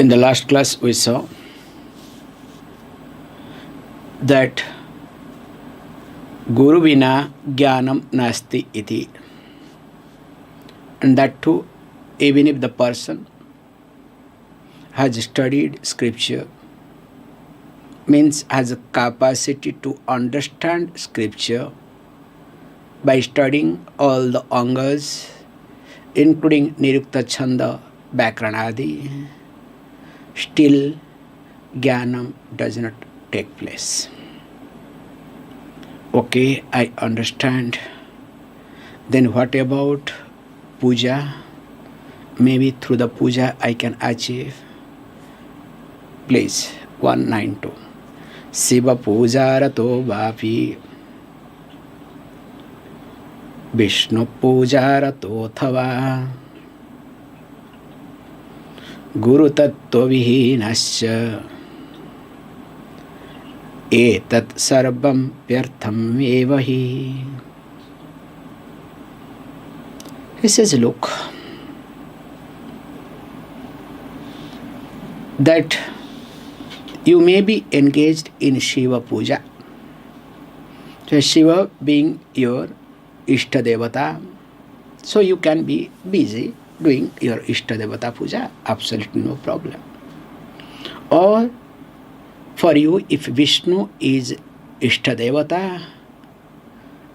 In the last class we saw that Guru Vina Jnanam Nasti iti, and that too even if the person has studied scripture, means has a capacity to understand scripture by studying all the angas, including Nirukta Chanda, Bhakranadi, still Jnanam does not take place. Okay, I understand. Then what about puja? Maybe through the puja I can achieve. Please, 192. Siva puja rato vapi Vishnu puja rato thava Guru tattva vihinasya etat sarvam vyartham eva hi. He says, look, that you may be engaged in Shiva puja. So Shiva being your Ishta Devata, so you can be busy doing your Ishta Devata puja, absolutely no problem. Or for you, if Vishnu is Ishta Devata,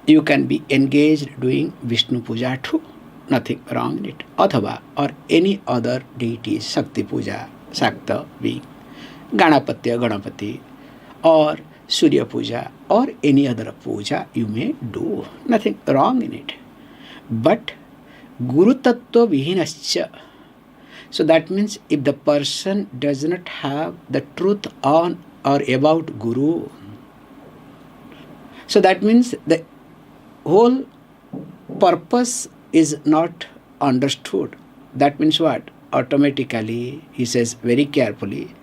you can be engaged doing Vishnu puja too, nothing wrong in it. Athava, or any other deities, Shakti puja, Shakta being Ganapati, or Surya puja, or any other puja you may do, nothing wrong in it. But Guru Tattva Vihinascha, so that means if the person does not have the truth on or about Guru, so that means the whole purpose is not understood. That means what? Automatically, he says very carefully,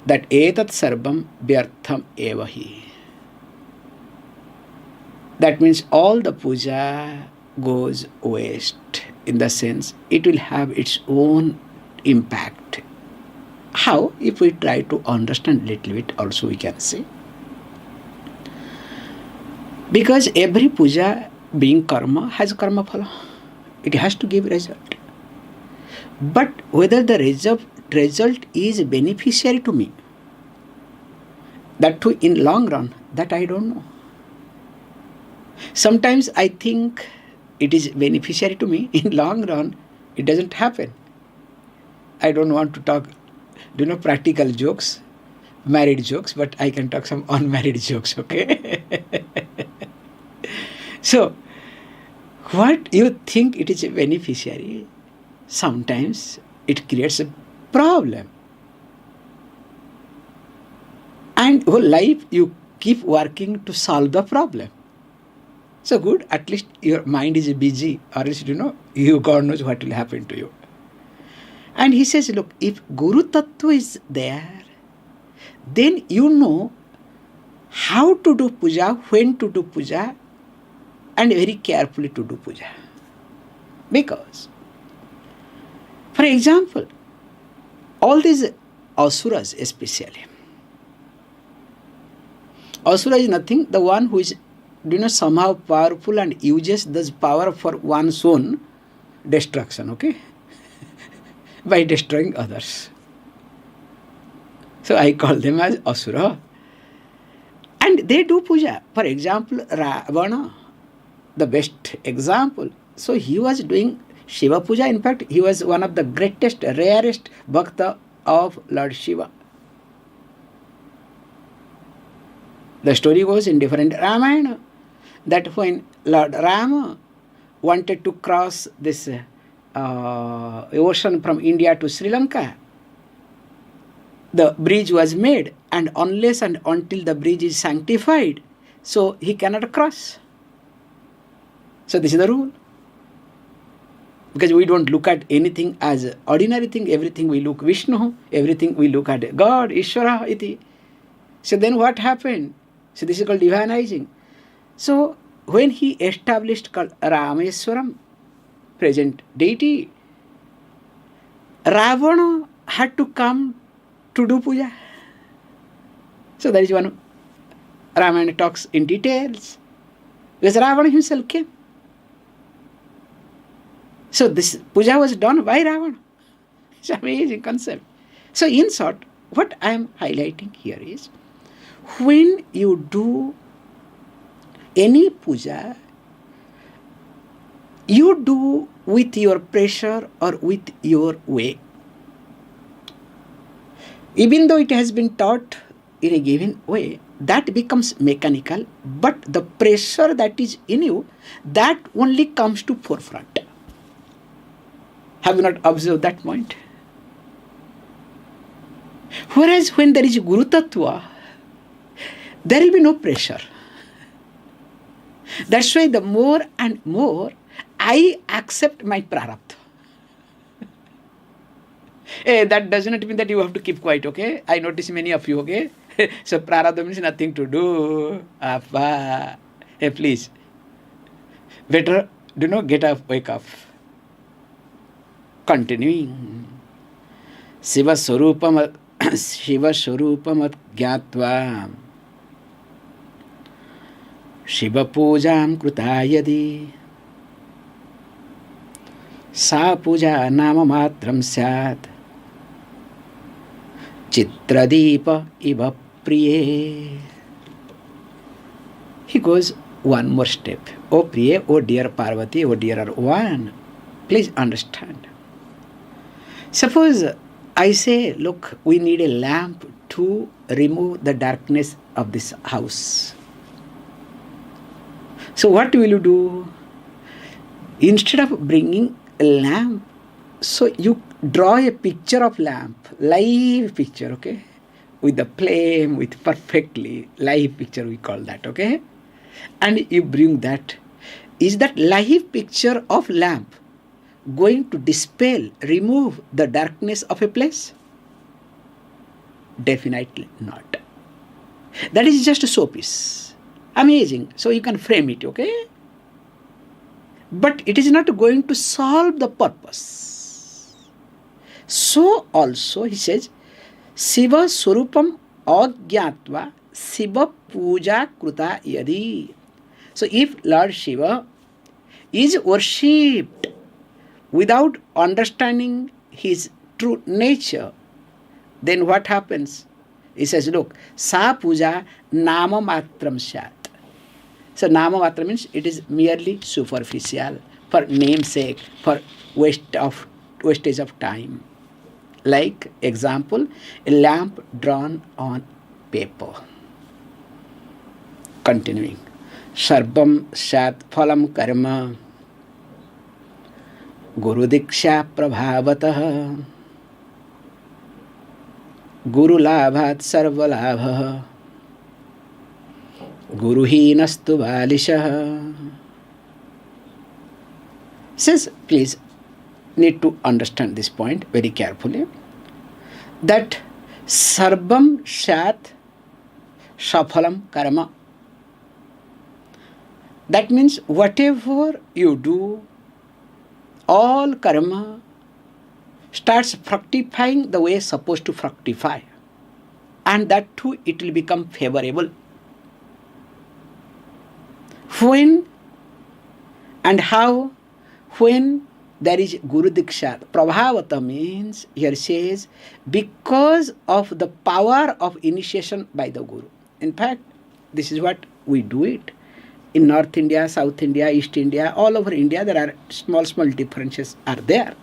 that etat sarvam vyartham eva hi. That means all the puja goes waste, in the sense it will have its own impact. How? If we try to understand little bit also we can see. Because every puja being karma has karma phala. It has to give result. But whether the result is beneficiary to me, that too in long run, that I don't know. Sometimes I think it is beneficiary to me, in long run it doesn't happen. I don't want to talk, practical jokes, married jokes, but I can talk some unmarried jokes, okay? So, what you think it is a beneficiary, sometimes it creates a problem. And whole life you keep working to solve the problem. So good, at least your mind is busy, or else you God knows what will happen to you. And he says, look, if Guru Tattva is there, then you know how to do puja, when to do puja, and very carefully to do puja. Because, for example, all these asuras especially, asura is nothing, the one who is somehow powerful and uses this power for one's own destruction, okay? By destroying others. So I call them as asura. And they do puja. For example, Ravana, the best example. So he was doing Shiva puja. In fact, he was one of the greatest, rarest bhakta of Lord Shiva. The story goes in different Ramayana that when Lord Rama wanted to cross this ocean from India to Sri Lanka, the bridge was made, and unless and until the bridge is sanctified, so he cannot cross. So this is the rule. Because we don't look at anything as ordinary thing, everything we look Vishnu, everything we look at God, Ishvara, iti. So then what happened? So this is called divinizing. So when he established called Rameswaram, present deity, Ravana had to come to do puja? So that is one. Ramayana talks in details. Because Ravana himself came. So this puja was done by Ravana. It's an amazing concept. So in short, what I am highlighting here is, when you do any puja, you do with your pressure or with your way. Even though it has been taught in a given way, that becomes mechanical, but the pressure that is in you, that only comes to forefront. Have you not observed that point? Whereas when there is Guru Tattva, there will be no pressure. That's why the more and more I accept my prarabdha. That does not mean that you have to keep quiet, okay? I notice many of you, okay? So prarabdha means nothing to do. Appa. Hey, please. Better do not get up, wake up. Continuing. Shiva Swarupam Jnatva Shiva Pujam Krutayadi Sa Puja Nama Matram Syat Chitradeepa Iva Priye. He goes one more step. Oh Priye, oh dear Parvati, oh dear one, please understand. Suppose I say, look, we need a lamp to remove the darkness of this house. So what will you do? Instead of bringing a lamp, so you draw a picture of lamp, live picture, okay? With the flame, with perfectly live picture, we call that, okay? And you bring that. Is that live picture of lamp going to dispel, remove the darkness of a place? Definitely not. That is just a showpiece. Amazing. So you can frame it, okay? But it is not going to solve the purpose. So also he says, Shiva Swarupam Ajnatva Shiva Puja Kruta Yadi. So if Lord Shiva is worshipped without understanding his true nature, then what happens? He says, look, Sa Puja Nama Matram Syat. So Nama Matra means it is merely superficial, for namesake, for wastage of time. Like example, a lamp drawn on paper. Continuing. Sarvam Sat Phalam Karma Guru Diksha Prabhavatah Guru Labhat Sarva Labha Guru Hinastu Balishah. Says, please need to understand this point very carefully, that Sarvam Shat Saphalam Karma. That means whatever you do, all karma starts fructifying the way it's supposed to fructify. And that too, it will become favorable. When and how? When there is Guru Diksha. Prabhavata means, here says, because of the power of initiation by the Guru. In fact, this is what we do it. In North India, South India, East India, all over India, there are small differences are there.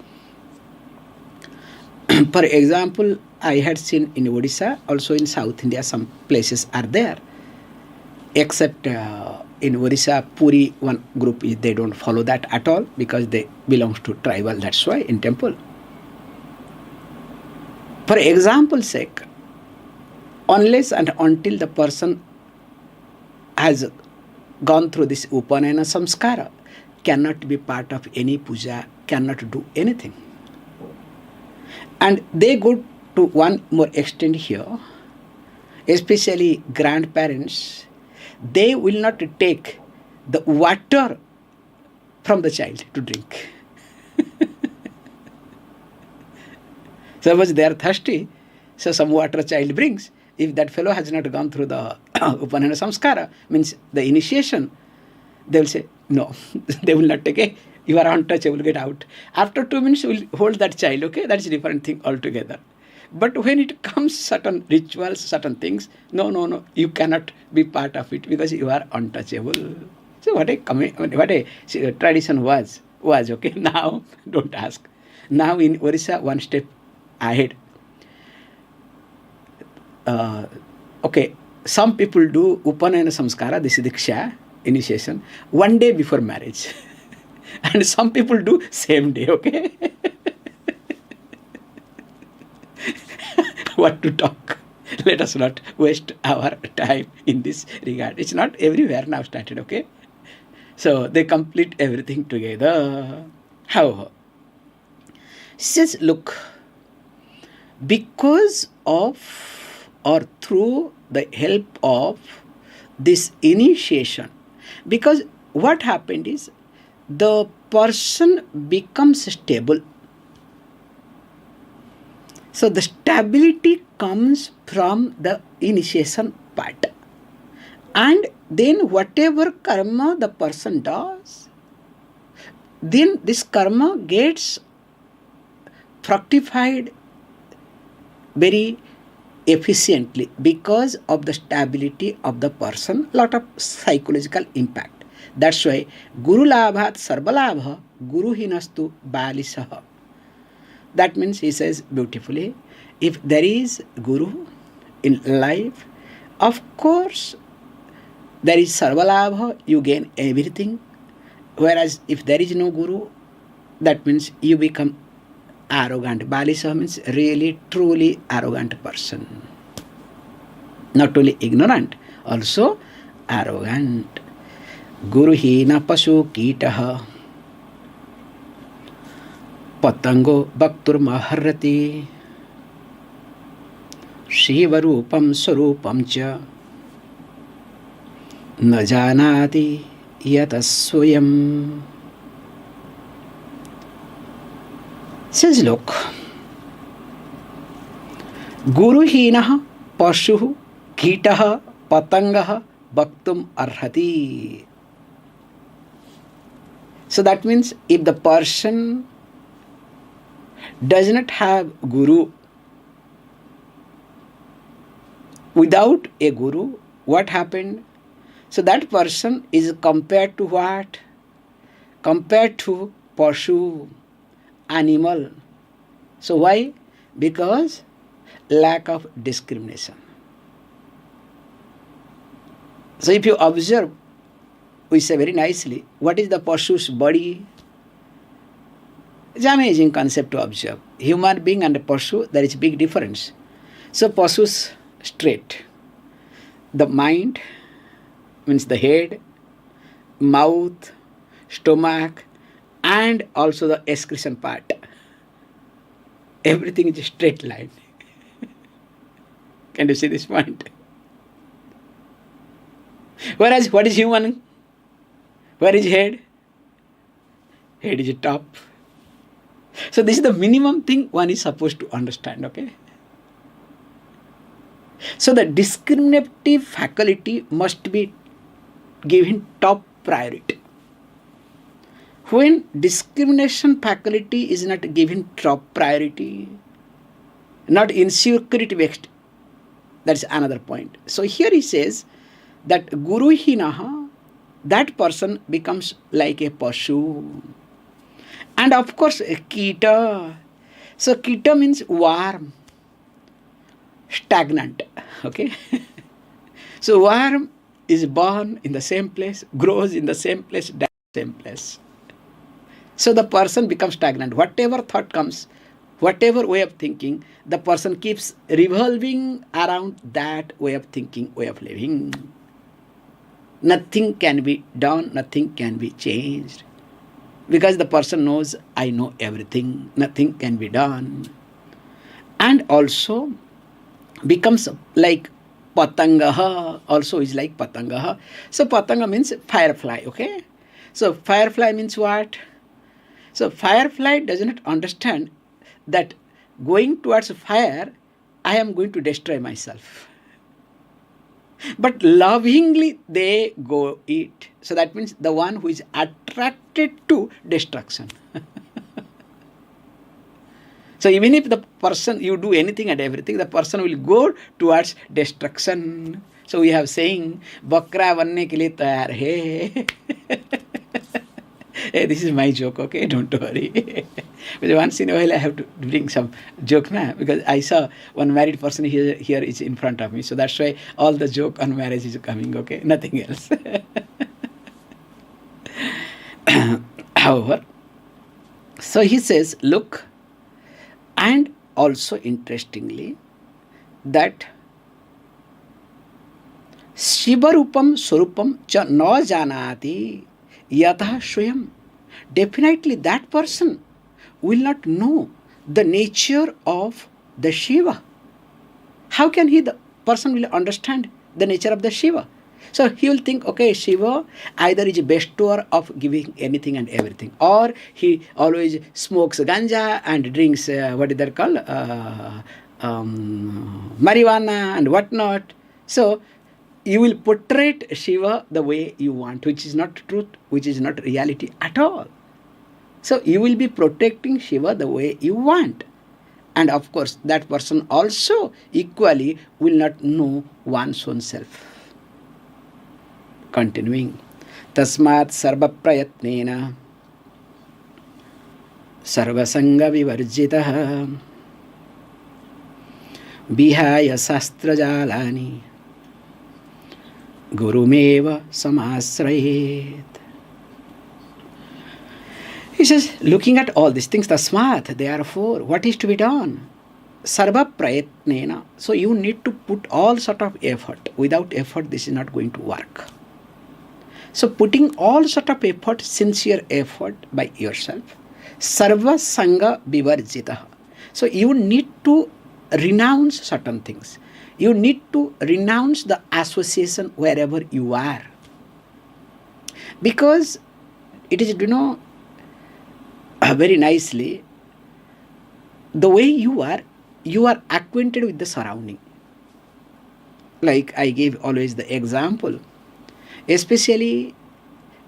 For example, I had seen in Odisha, also in South India, some places are there. Except in Odisha, Puri, one group, they don't follow that at all because they belong to tribal, that's why, in temple. For example's sake, unless and until the person has gone through this Upanayana Samskara, cannot be part of any puja, cannot do anything. And they go to one more extent here, especially grandparents, they will not take the water from the child to drink. Suppose they are thirsty, so some water child brings. If that fellow has not gone through the Upanana Samskara, means the initiation, they will say, no, they will not take it. You are untouchable, get out. After 2 minutes, we will hold that child, okay? That's a different thing altogether. But when it comes certain rituals, certain things, no, you cannot be part of it because you are untouchable. So what a tradition was, okay? Now, don't ask. Now in Orissa, one step ahead. Okay, some people do Upanayana Samskara, this is Diksha, initiation, one day before marriage. And some people do same day, okay? What to talk? Let us not waste our time in this regard. It's not everywhere now started, okay? So they complete everything together. However, says, look, because of or through the help of this initiation, because what happened is the person becomes stable. So the stability comes from the initiation part. And then whatever karma the person does, then this karma gets fructified very efficiently because of the stability of the person, lot of psychological impact. That's why Guru Labhat Sarvalabha Guru Hinastu Balisaha. That means he says beautifully, if there is Guru in life, of course there is Sarvalabha, you gain everything. Whereas if there is no Guru, that means you become arrogant. Balisa means really, truly arrogant person. Not only ignorant, also arrogant. Guru hina pasu kitaha patango bhaktur maharati shivarupam sarupam cha na janati yatasvayam. Says, look, Guru hinaha pashuhu kitaha patangaha bhaktum arhati. So that means if the person does not have Guru, without a Guru, what happened? So that person is compared to what? Compared to Pashu, animal. So why? Because lack of discrimination. So if you observe, we say very nicely, what is the Pashu's body? It's an amazing concept to observe. Human being and Pashu, there is big difference. So Pashu's straight. The mind means the head, mouth, stomach, and also the excretion part. Everything is a straight line. Can you see this point? Whereas what is human? Where is head? Head is top. So this is the minimum thing one is supposed to understand, okay? So the discriminative faculty must be given top priority. When discrimination faculty is not given top priority, not insecurity based, that's another point. So here he says that Guru Hinaha, that person becomes like a Pashu. And of course, a Kita. So Kita means worm, stagnant. Okay? So worm is born in the same place, grows in the same place, dies in the same place. So the person becomes stagnant. Whatever thought comes, whatever way of thinking, the person keeps revolving around that way of thinking, way of living. Nothing can be done, nothing can be changed. Because the person knows, I know everything, nothing can be done. And also becomes like Patangaha, also is like Patangaha. So Patanga means firefly, okay? So firefly means what? So firefly does not understand that going towards fire, I am going to destroy myself. But lovingly they go it. So that means the one who is attracted to destruction. So even if the person, you do anything and everything, the person will go towards destruction. So we have saying, Bakra vanne ke liye tayar hai. Hey, this is my joke, okay? Don't worry. But once in a while I have to bring some joke now, because I saw one married person here is in front of me. So that's why all the joke on marriage is coming, okay? Nothing else. However, so he says, look, and also interestingly, that Shivarupam Surupam cha na janati yatah swayam. Definitely that person will not know the nature of the Shiva. How can the person will understand the nature of the Shiva? So he will think, okay, Shiva either is a bestower of giving anything and everything, or he always smokes ganja and drinks, what is that called? Marijuana and whatnot. So you will portray Shiva the way you want, which is not truth, which is not reality at all. So you will be protecting Shiva the way you want. And of course, that person also equally will not know one's own self. Continuing. Tasmat sarva prayatnena sarvasanga vivarjitah vihaya sastra jalani gurumeva samasrayet. He says, looking at all these things, tasmat, therefore, what is to be done? Sarva prayatnena. So you need to put all sort of effort. Without effort, this is not going to work. So putting all sort of effort, sincere effort by yourself. Sarva sanga vivarjitah. So you need to renounce certain things. You need to renounce the association wherever you are. Because it is, very nicely, the way you are acquainted with the surrounding. Like I gave always the example, especially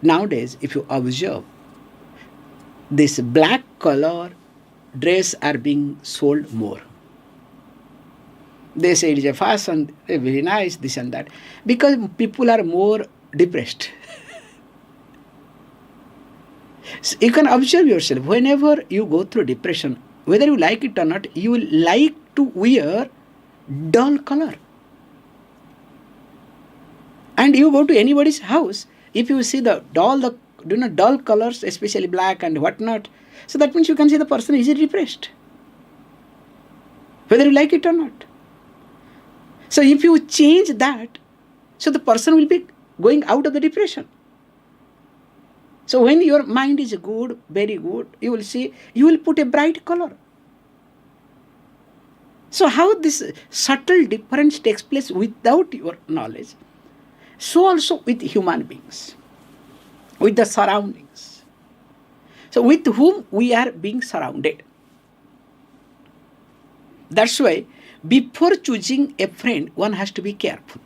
nowadays, if you observe, this black color dress are being sold more. They say it is a fashion, very nice, this and that, because people are more depressed. So you can observe yourself, whenever you go through depression, whether you like it or not, you will like to wear dull color. And you go to anybody's house, if you see the dull colors, especially black and whatnot, so that means you can see the person is depressed, whether you like it or not. So if you change that, so the person will be going out of the depression. So when your mind is good, very good, you will see, you will put a bright color. So how this subtle difference takes place without your knowledge, so also with human beings, with the surroundings. So with whom we are being surrounded. That's why before choosing a friend, one has to be careful.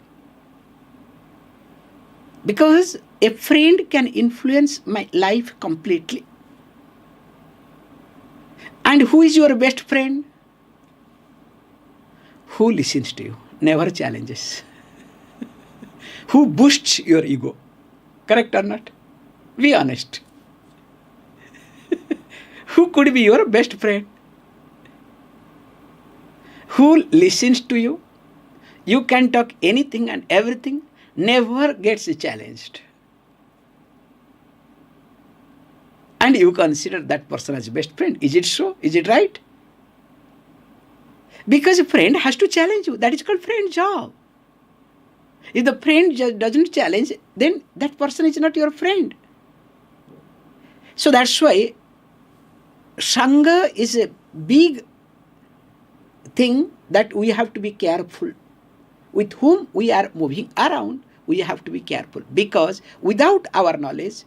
Because a friend can influence my life completely. And who is your best friend? Who listens to you, never challenges. Who boosts your ego. Correct or not? Be honest. Who could be your best friend? Who listens to you? You can talk anything and everything, never gets challenged. And you consider that person as best friend. Is it so? Is it right? Because a friend has to challenge you. That is called friend job. If the friend just doesn't challenge, then that person is not your friend. So that's why Sangha is a big thing that we have to be careful. With whom we are moving around, we have to be careful. Because without our knowledge,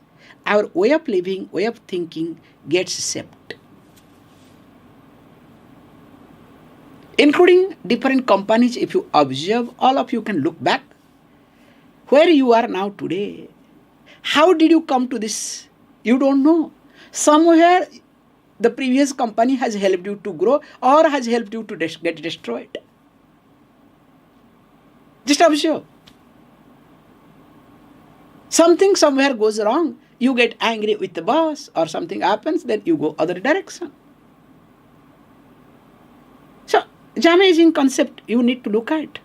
our way of living, way of thinking gets shaped. including different companies. If you observe, all of you can look back where you are now today. How did you come to this? You don't know. Somewhere the previous company has helped you to grow or has helped you to get destroyed. Just observe. Something somewhere goes wrong, you get angry with the boss, or something happens, then you go other direction. So, it's an amazing concept you need to look at.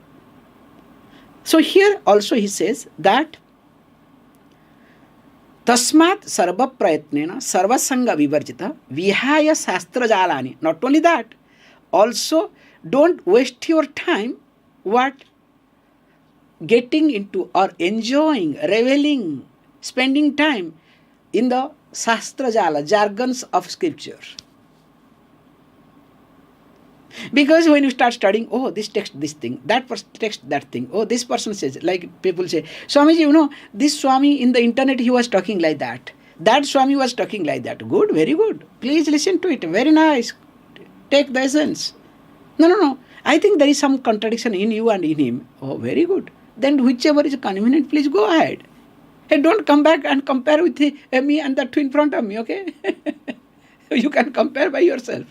So here also he says that Tasmat sarva prayatnena sarvasanga vivarjita vihaya shastra jalani. Not only that, also don't waste your time getting into or enjoying, reveling, spending time in the shastra jala, jargons of scripture. Because when you start studying, oh, this text, this thing, that text, that thing, oh, this person says, like people say, Swamiji, this Swami in the internet, he was talking like that. That Swami was talking like that. Good, very good. Please listen to it. Very nice. Take the essence. No. I think there is some contradiction in you and in him. Oh, very good. Then whichever is convenient, please go ahead. Hey, don't come back and compare with me and the two in front of me, okay? You can compare by yourself.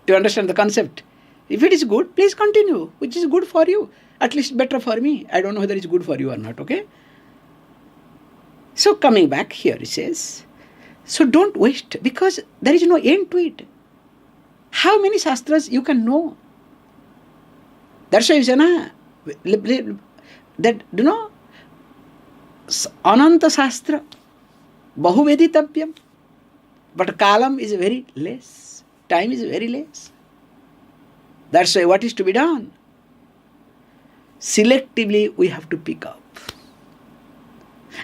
Do you understand the concept? If it is good, please continue, which is good for you. At least better for me. I don't know whether it's good for you or not, okay? So coming back here, he says, so don't waste, because there is no end to it. How many shastras you can know? That's why you say, that, Ananta Shastra, Bahuveditavyam, but kalam is very less, time is very less. That's why what is to be done? Selectively we have to pick up.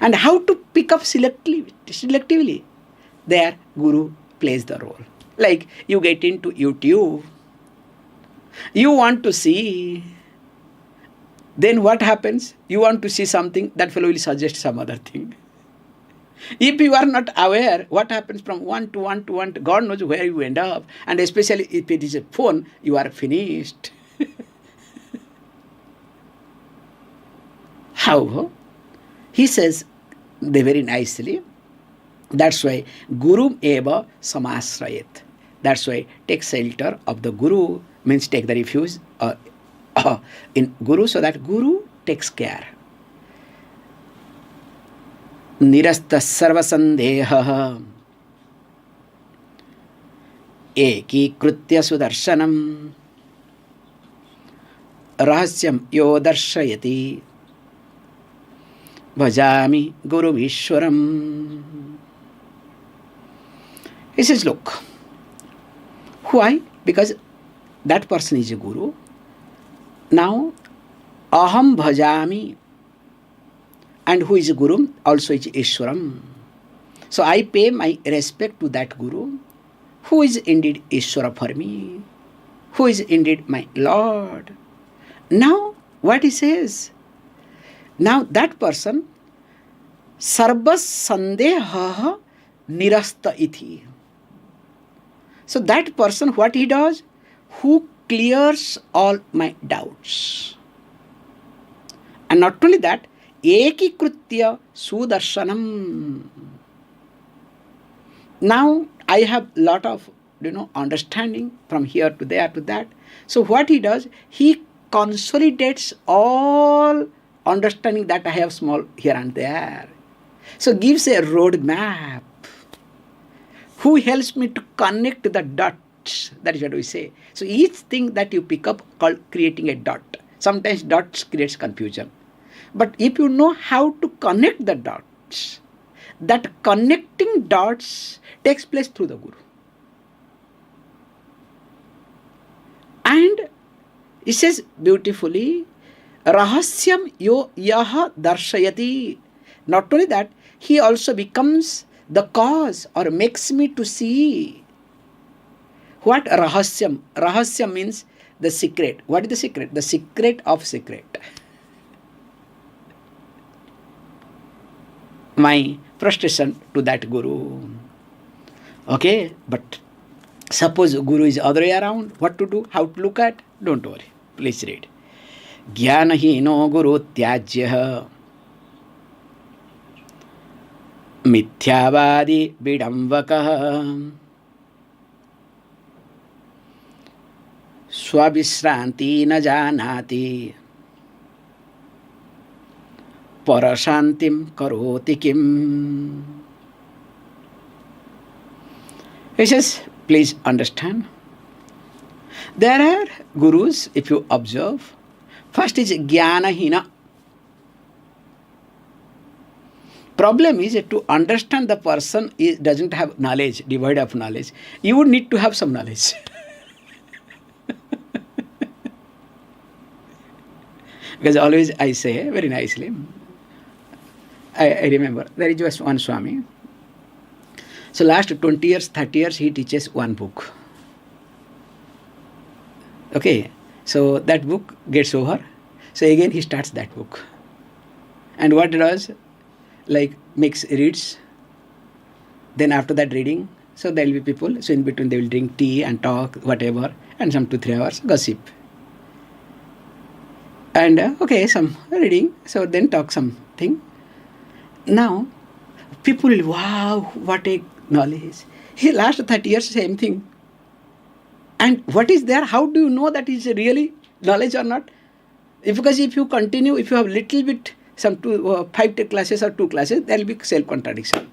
And how to pick up selectively? There Guru plays the role. Like you get into YouTube, you want to see, then what happens? You want to see something, that fellow will suggest some other thing. If you are not aware what happens from one to one to one, God knows where you end up. And especially if it is a phone, you are finished. How? He says very nicely, that's why Guru eva samasrayet. That's why take shelter of the Guru, means take the refuge in Guru, so that Guru takes care. Nirasta sarva sandeha ekikritya sudarshanam rahasyam yo darshayati bhajami guru ishwaram. He says, look, why? Because that person is a guru. Now, aham bhajami, and who is a guru also is Ishwaram. So I pay my respect to that guru, who is indeed Ishwara for me, who is indeed my Lord. Now, what he says? Now that person, sarva sandeha nirasta iti. So that person, what he does? Who clears all my doubts. And not only that, ekikritya sudarshanam. Now I have lot of understanding from here to there to that. So what he does, he consolidates all understanding that I have small here and there. So gives a road map. Who helps me to connect the dots? That is what we say. So each thing that you pick up called creating a dot. Sometimes dots creates confusion. But if you know how to connect the dots, that connecting dots takes place through the Guru. And he says beautifully, rahasyam yo yaha darshayati. Not only that, he also becomes the cause or makes me to see. What rahasyam? Rahasyam means the secret. What is the secret? The secret of secret. My frustration to that Guru. Okay, but Suppose Guru is other way around, what to do, how to look at? Don't worry. Please read. Jnanahino Guru Tyajya Mithyavadi Vidambakah Swabhishranti na janati Parashantim karoti kim. He says, please understand. There are gurus, if you observe. First is Jnanahina. Problem is to understand the person doesn't have knowledge, devoid of knowledge. You would need to have some knowledge. Because always I say very nicely, I remember there is just one Swami. So last 20 years, 30 years, he teaches one book. Okay, so that book gets over. So again he starts that book. And what does? Like reads. Then after that reading, so there will be people. So in between they will drink tea and talk, whatever, and some 2-3 hours gossip. And okay, some reading. So then talk something. Now people will, wow, what a knowledge. He last 30 years, same thing. And what is there? How do you know that is really knowledge or not? Because if you continue, if you have little bit, some 5 classes or 2 classes, there will be self-contradiction.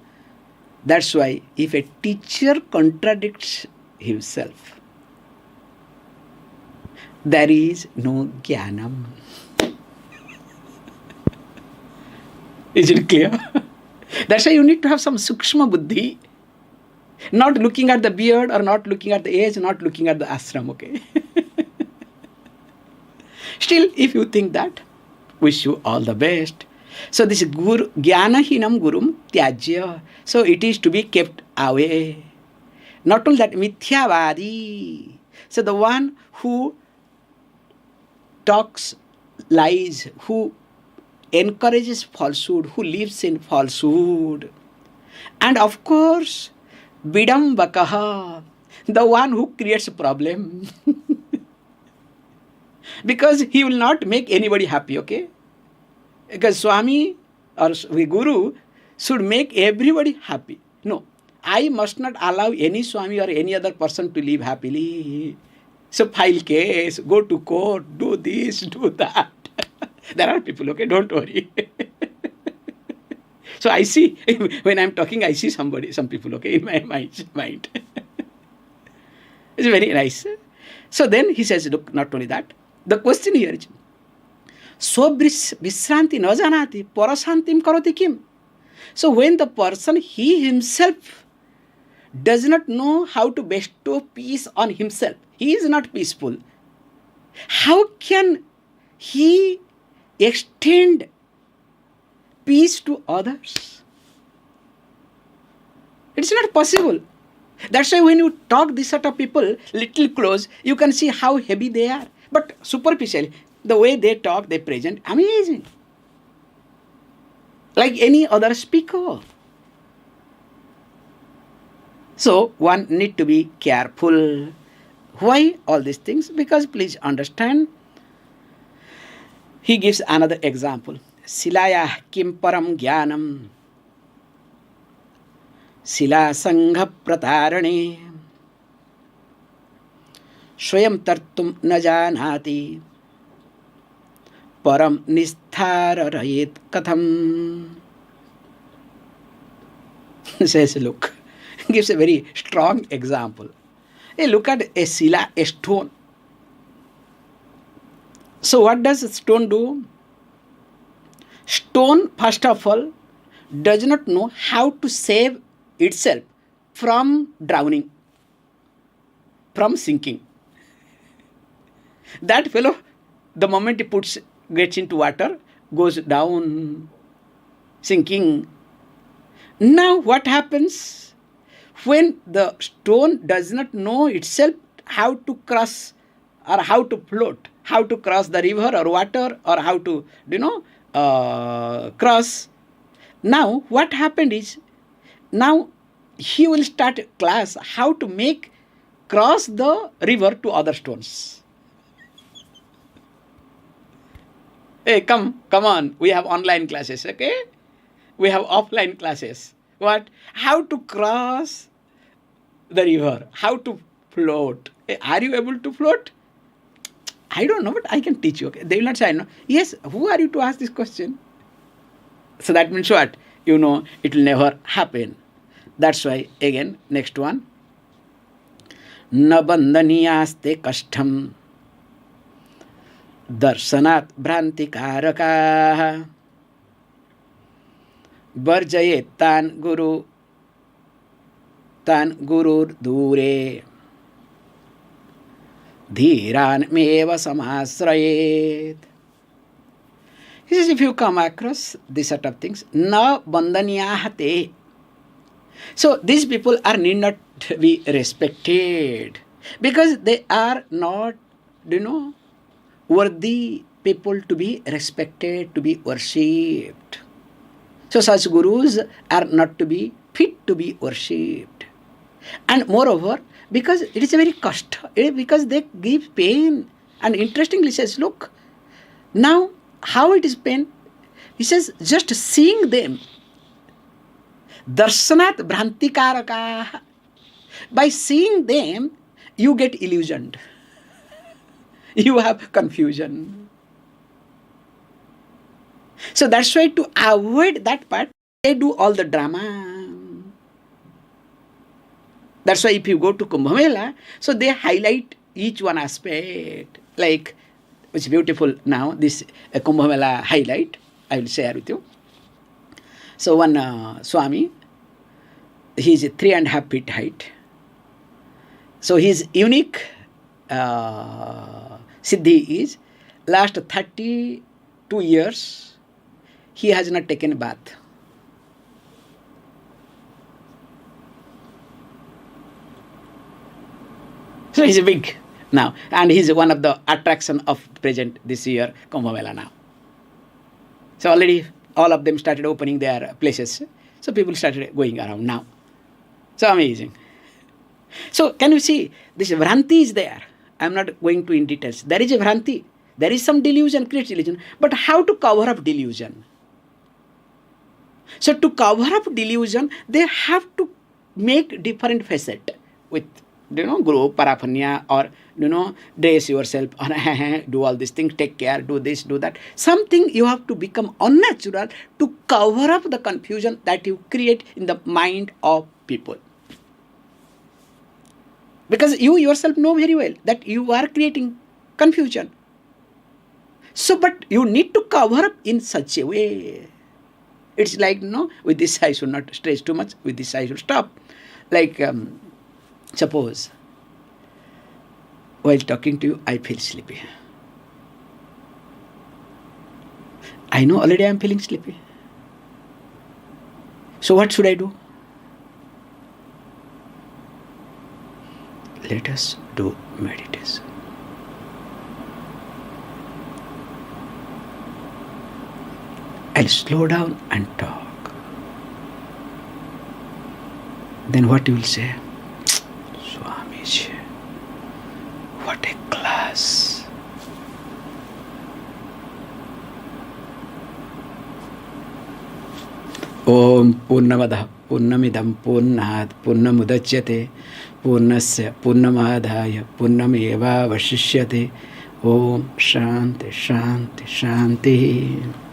That's why if a teacher contradicts himself, there is no jnanam. Is it clear? That's why you need to have some sukshma buddhi. Not looking at the beard or not looking at the age, not looking at the ashram, okay? Still, if you think that, wish you all the best. So this Guru, Jnanahinam Gurum Tyajya. So it is to be kept away. Not only that, Mithyavadi. So the one who talks lies, who encourages falsehood, who lives in falsehood. And of course, Vidambakaha, the one who creates a problem. Because he will not make anybody happy, okay? Because Swami or Guru should make everybody happy. No, I must not allow any Swami or any other person to live happily. So file case, go to court, do this, do that. There are people, okay? Don't worry. So I see, when I'm talking, I see some people, okay, in my mind. It's very nice. So then he says, look, not only that, the question here is, Vishranti na janati parashantim karoti kim. So when the person, he himself, does not know how to bestow peace on himself, he is not peaceful, how can he extend peace to others? It's not possible. That's why when you talk this sort of people, little close, you can see how heavy they are. But superficially, the way they talk, they present, amazing. Like any other speaker. So one need to be careful. Why all these things? Because please understand, he gives another example. Silaya kim param jnanam sila sangha pratarane swayam tartum na janati param nisthara rayet katham. Says, look, gives a very strong example. Hey, look at a sila, a stone. So what does a stone do? Stone, first of all, does not know how to save itself from drowning, from sinking. That fellow, the moment he gets into water, goes down, sinking. Now what happens? When the stone does not know itself how to cross or how to float, how to cross the river or water, or how to, cross. Now what happened is, now he will start a class how to make cross the river to other stones. Hey, come on. We have online classes, okay? We have offline classes. What? How to cross the river? How to float? Hey, are you able to float? I don't know, but I can teach you. Okay? They will not say, no. Yes, who are you to ask this question? So that means what? You know, it will never happen. That's why, again, next one. Na bandhaniyaste kashtam darshanat bhranti karakaha varjayet tan gurur dure dhiran meva samasrayet. He says, if you come across this sort of things, na bandhaniyahate. So these people are need not be respected because they are not, worthy people to be respected, to be worshipped. So such gurus are not to be fit to be worshipped. And moreover, because it is a very cost, because they give pain. And interestingly says, look, now how it is pain? He says, just seeing them, darshanat bhrantikaraka. By seeing them, you get illusioned. You have confusion. So that's why to avoid that part, they do all the drama. That's why if you go to Kumbh Mela, so they highlight each one aspect. Like, it's beautiful now, this Kumbh Mela highlight, I will share with you. So one Swami, he is 3.5 feet height. So his unique siddhi is, last 32 years, he has not taken a bath. So he's big now, and he's one of the attraction of present this year Kumbh Mela now. So already all of them started opening their places. So people started going around now. So amazing. So can you see, this Vranti is there. I am not going to in details. There is a Vranti. There is some delusion, creates delusion. But how to cover up delusion? So to cover up delusion, they have to make different facet with, guru, parapanya, or, dress yourself, or do all these things, take care, do this, do that. Something you have to become unnatural to cover up the confusion that you create in the mind of people. Because you yourself know very well that you are creating confusion. So, but you need to cover up in such a way. It's like, with this I should not stretch too much, with this I should stop. Like, suppose, while talking to you, I feel sleepy. I know already I am feeling sleepy. So what should I do? Let us do meditation. I'll slow down and talk. Then what you will say? Swamiji, what a class. Om Purnamada Purnamidam Purnat Purnamudachyate Purnasya Purnamadhaya Purnameva Vashishyate. Om Shanti Shanti Shanti.